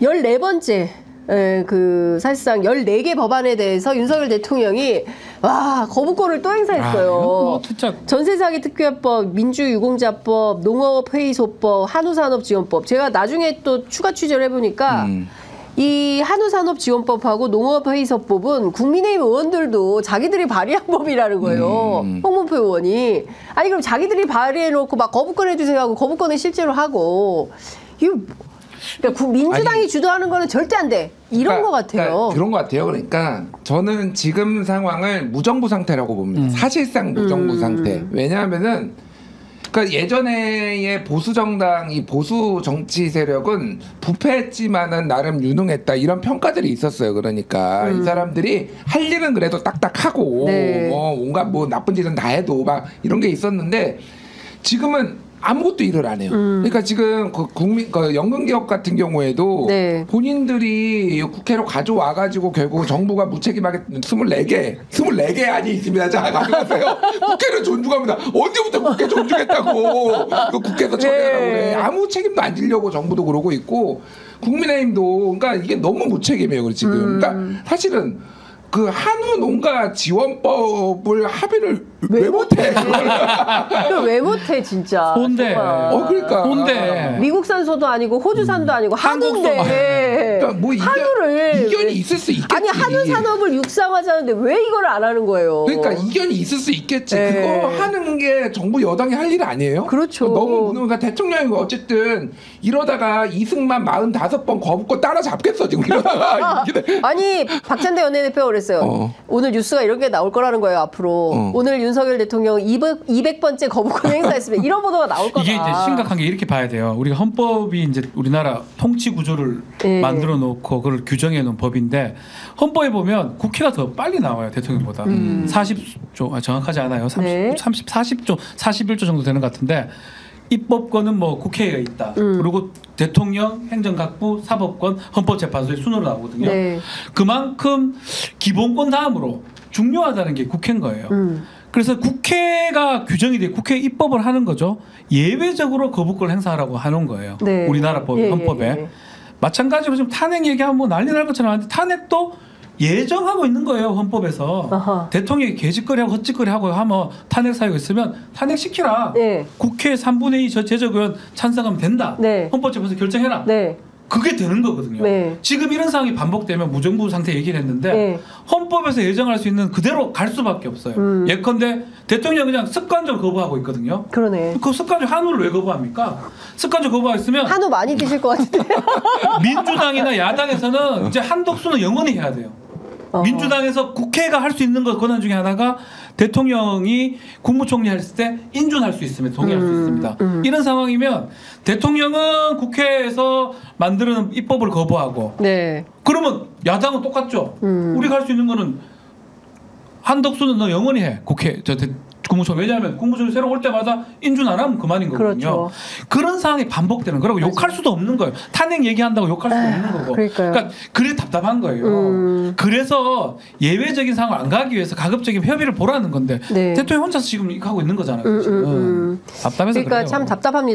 14번째 그 사실상 14개 법안에 대해서 윤석열 대통령이 와 거부권을 또 행사했어요. 뭐 진짜 전세사기 특별법, 민주유공자법, 농업회의소법, 한우산업지원법. 제가 나중에 또 추가 취재를 해보니까 이 한우산업지원법하고 농업회의소법은 국민의힘 의원들도 자기들이 발의한 법이라는 거예요. 홍문표 의원이. 아니 그럼 자기들이 발의해놓고 막 거부권 해주세요 하고 거부권을 실제로 하고 이거 그러니까 민주당이 주도하는 거는 절대 안 돼. 이런 것 같아요. 그러니까 그런 것 같아요. 그러니까 저는 지금 상황을 무정부 상태라고 봅니다. 사실상 무정부 상태. 왜냐하면은 그러니까 예전에의 보수 정당, 이 보수 정치 세력은 부패했지만은 나름 유능했다 이런 평가들이 있었어요. 그러니까 이 사람들이 할 일은 그래도 딱딱하고 네. 온갖 뭐 나쁜 짓은 다 해도 막 이런 게 있었는데 지금은 아무것도 일을 안 해요. 그러니까 지금 그 연금개혁 같은 경우에도 네. 본인들이 국회로 가져와가지고 결국 정부가 무책임하게 24개 안이 있습니다. 자, 가져가세요. 국회를 존중합니다. 언제부터 국회 존중했다고. 그 국회에서 처리하라고 그래. 아무 책임도 안 지려고 정부도 그러고 있고 국민의힘도 그러니까 이게 너무 무책임해요. 지금. 그러니까 사실은 그 한우 농가 지원법을 합의를 왜 못해? 그걸 왜 못해 진짜. 손대. 그러니까. 손대. 미국산소도 아니고 호주산도 아니고 한우인데 그러니까 뭐 한우를 이견이 있을 수 있겠지. 아니 한우 산업을 육성하자는데 왜 이걸 안 하는 거예요? 그러니까 이견이 있을 수 있겠지. 네. 그거 하는 게 정부 여당이 할 일 아니에요? 그렇죠. 너무 그러니까 대통령이 어쨌든 이러다가 이승만 45번 거부권 따라잡겠어 지금 이러다가. 아니 박찬대 원내대표가 그랬어요. 오늘 뉴스가 이런 게 나올 거라는 거예요 앞으로. 오늘 윤석열 대통령 200번째 거부권 행사했으면 이런 보도가 나올 거다. 이게 이제 심각한 게 이렇게 봐야 돼요. 우리가 헌법이 이제 우리나라 통치 구조를 만들어 놓고 그걸 규정해 놓은 법인데 헌법에 보면 국회가 더 빨리 나와요 대통령보다 40조 정확하지 않아요. 40조 41조 정도 되는 것 같은데 입법권은 뭐 국회에 있다. 그리고 대통령, 행정각부, 사법권, 헌법재판소의 순으로 나오거든요. 네. 그만큼 기본권 다음으로 중요하다는 게 국회인 거예요. 그래서 국회가 규정이 돼 국회 입법을 하는 거죠. 예외적으로 거부권 행사하라고 하는 거예요. 네. 우리나라 법, 헌법에. 예. 마찬가지로 지금 탄핵 얘기하면 뭐 난리 날 것처럼 하는데 탄핵도 예정하고 있는 거예요. 헌법에서. 아하. 대통령이 개짓거리하고 헛짓거리하고 하면 탄핵 사유가 있으면 탄핵시키라. 네. 국회 3분의 2 제적의원 찬성하면 된다. 네. 헌법재판소 결정해라. 네. 그게 되는 거거든요. 네. 지금 이런 상황이 반복되면 무정부 상태 얘기를 했는데 네. 헌법에서 예정할 수 있는 그대로 갈 수밖에 없어요. 예컨대 대통령 그냥 습관적으로 거부하고 있거든요. 그러네. 그 습관적으로 한우를 왜 거부합니까? 습관적으로 거부했으면 한우 많이 드실 것 같은데. 민주당이나 야당에서는 이제 한독수는 영원히 해야 돼요. 민주당에서 국회가 할 수 있는 것 권한 중에 하나가 대통령이 국무총리 했을 때 인준할 수 있으면 동의할 수 있습니다. 이런 상황이면 대통령은 국회에서 만드는 입법을 거부하고 네. 그러면 야당은 똑같죠. 우리가 할 수 있는 거는 한덕수는 너 영원히 해. 국회 국무총리. 왜냐하면 국무총리 새로 올 때마다 인준 안 하면 그만인 거거든요. 그렇죠. 그런 상황이 반복되는 거라고. 맞아요. 욕할 수도 없는 거예요. 탄핵 얘기한다고 욕할 수도 없는 거고. 그러니까요. 그러니까 그래 답답한 거예요. 그래서 예외적인 상황을 안 가기 위해서 가급적인 협의를 보라는 건데 네. 대통령 혼자서 지금 이거 하고 있는 거잖아요. 지금. 답답해서 그러니까 그래요. 참 답답합니다.